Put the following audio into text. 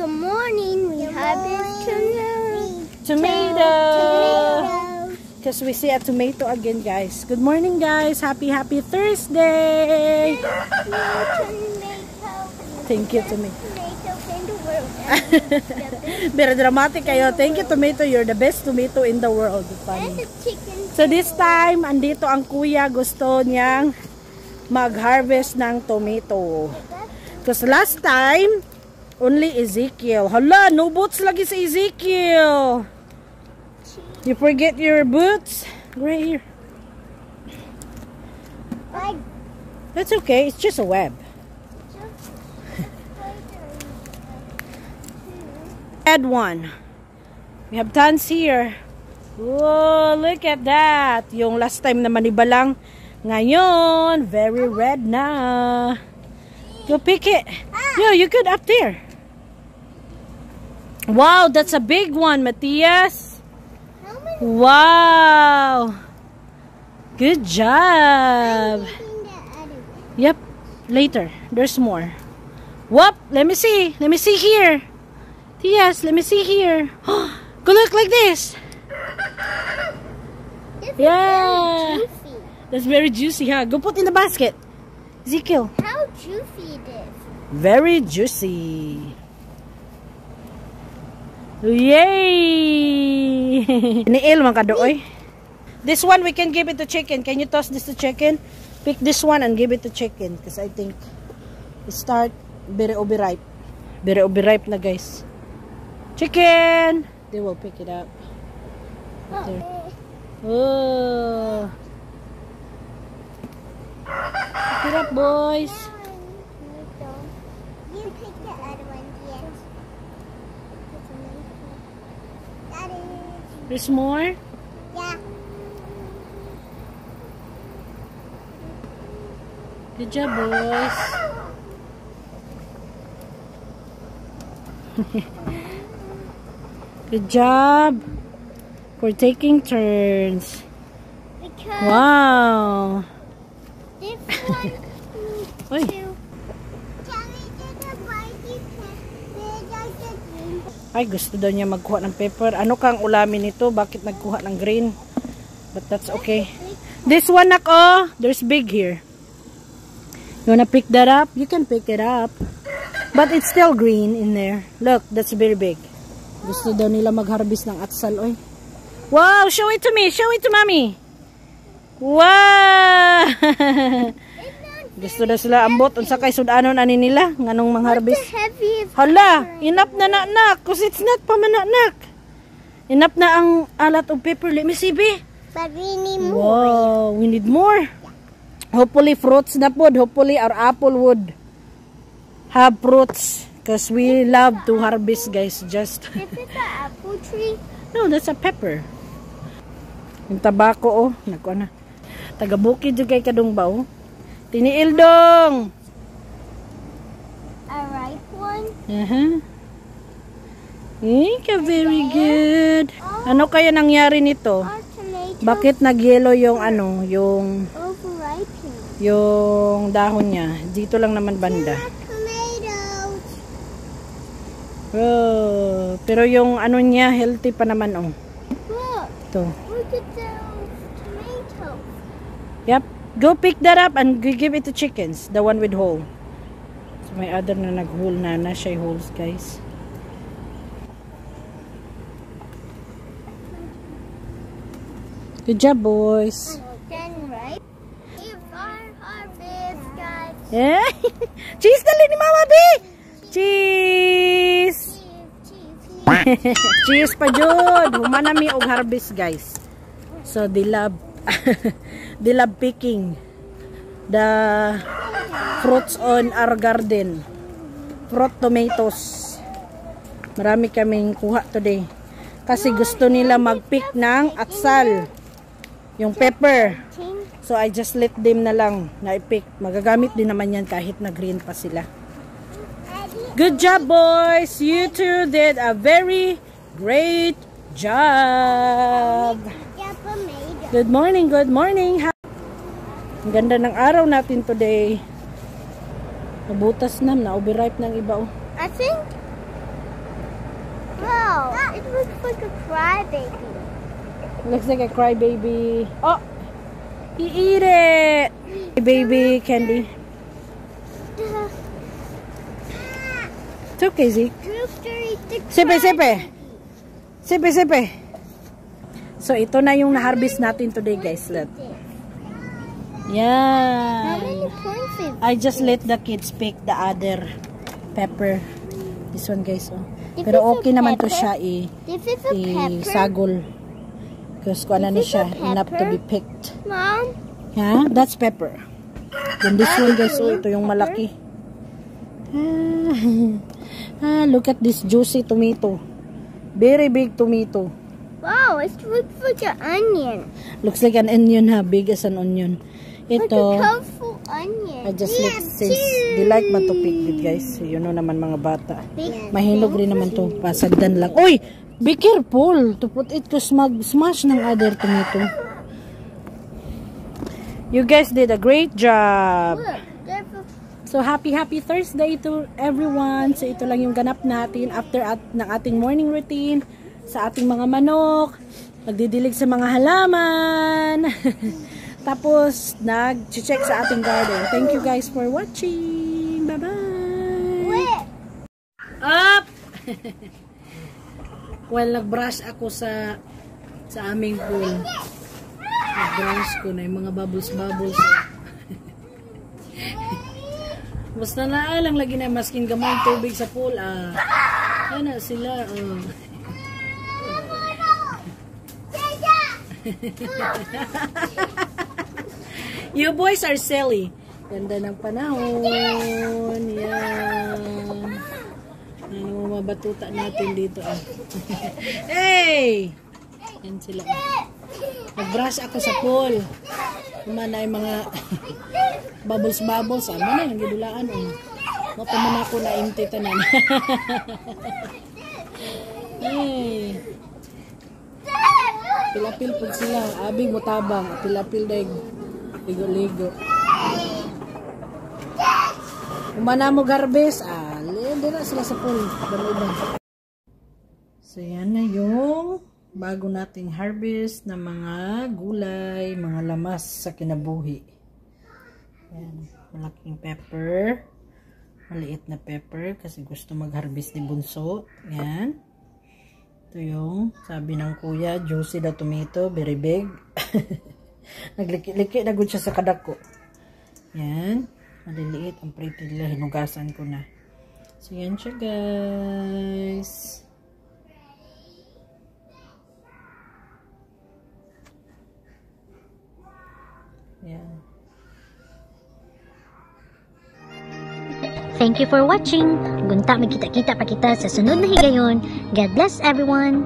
Good morning. We have tomato. Because we see a tomato again, guys. Good morning, guys. Happy Thursday. Thank you, tomato. Very dramatic kayo. Thank you, tomato. You're the best tomato in the world. Funny. So this time, andito ang kuya. Gusto niyang mag-harvest ng tomato. Because last time, only Ezekiel. Hala, no boots lagi sa Ezekiel. You forget your boots? Right here. That's okay. It's just a web. Add one. We have tons here. Whoa, look at that. Yung last time naman iba lang. Ngayon, very red na. Go pick it. Yo, you could up there. Wow, that's a big one, Matthias. Wow. Good job. Yep, later. There's more. Whoop, let me see. Let me see here. Yes, let me see here. Go look like this. Yeah. That's very juicy, huh? Go put in the basket. Ezekiel. How juicy it is. Very juicy. Yay! Niil man ka doy. This one we can give it to chicken. Can you toss this to chicken? Pick this one and give it to chicken. Because I think it start very ripe. Very ripe na, guys. Chicken! They will pick it up. There. Oh. Pick it up, boys. You pick the other one, yes. There's more? Yeah. Good job, boys. Good job. We're taking turns. Because wow. this one Oy. Ay, gusto daw niya magkuha ng pepper. Ano kang ulamin nito? Bakit nagkuha ng green? But that's okay. This one, ako, there's big here. You wanna pick that up? You can pick it up. But it's still green in there. Look, that's very big. Gusto daw nila mag-harvest ng atsal, oy. Wow, show it to me. Show it to mommy. Wow! Gusto na sila ambot. Unsa kay sudanon ani nila nganong mang-harvest. Hala, enough na nak. Cause it's not pa mananak. Enough na ang alat of pepper. Let me see, be. But we need more. Wow, we need more. Hopefully fruits na pod. Hopefully our apple would have fruits. Cause we love to harvest, guys. Just. Is it an apple tree? No, that's a pepper. Yung tabako, oh. Naku na. Taga-bukid yung kay Kadungba, oh. Tiniil dong. A ripe one? Very good. Ano kaya nangyari nito? Bakit nag-yellow yung ano, yung dahon niya? Dito lang naman banda. Oh, pero yung ano niya, healthy pa naman, oh. Ito. Look at those tomatoes. Yep. Go pick that up and give it to chickens. The one with hole. So may other na nag-hole na siya holes, guys. Good job, boys. Then right. Here's our harvest, guys. Yeah. Cheese dali ni Mama B. Cheese. Cheese pa jud. Humana mi og harvest, guys. So they love picking the fruits on our garden. Fruit tomatoes. Marami kaming kuha today. Kasi gusto nila mag-pick ng atsal. Yung pepper. So I just let them na lang na i-pick. Magagamit din naman yan kahit na green pa sila. Good job, boys. You two did a very great job. Good morning, good morning. Ang ganda ng araw natin today. Nabutas na, na-overripe ng iba. Oh. I think It looks like a crybaby. Looks like a crybaby. Oh! He eat it! Baby candy. It's okay, Zeke. Sipe, sipe. Sipe, sipe. So, ito na yung na-harvest natin today, guys. Look. Yeah. I just let the kids pick the other pepper. This one, guys. Oh. Pero okay naman to siya i-sagol. Because kung ano na siya, enough to be picked. Mom? Yeah, that's pepper. Then this one, guys. Oh, ito yung malaki. Look at this juicy tomato. Very big tomato. Wow, it looks like an onion. Looks like an onion, ha? Big as an onion. Ito, like a colorful onion. I just like, since they like man to pick it, guys. You know naman mga bata. Mahinog rin naman to. Pasagdan lang. Uy! Be careful to put it because mag-smash ng other tomato. You guys did a great job. So, happy Thursday to everyone. So, ito lang yung ganap natin after ng ating morning routine sa ating mga manok. Nagdidilig sa mga halaman. Tapos, nag-check sa ating garden. Thank you guys for watching. Bye-bye. Up! Well, nag-brush ako sa aming pool. Nag-brush ko na yung mga bubbles. Basta na lang lagi na masking gamay tubig sa pool. Ano sila? You boys are silly. Ganda ng panahon. Yan. Ano mabatuta natin dito. Hey! Yan sila. Nag-brush ako sa pool. Kumana yung mga bubbles. Ano na yung gidulaan. Mapaman ako na empty tanan. Hey! Pilapil po sila. Abing mutabang. Pilapil daig. Ligo-ligo. Kumana mo garbes. Hindi na sila sa pool. So, yan na yung bago nating harvest na mga gulay, mga lamas sa kinabuhi. Yan. Malaking pepper. Maliit na pepper kasi gusto mag-harvest ni Bunso. Yan. Ito yung sabi ng kuya, juicy the tomato, very big. Nagliki-liki na good siya sa kadako. Yan. Maliliit. Ang pretty nila. Hinugasan ko na. So, yan siya, guys. Yan. Thank you for watching. Gunta magkita-kita pa kita sa sunod na higayon. God bless everyone.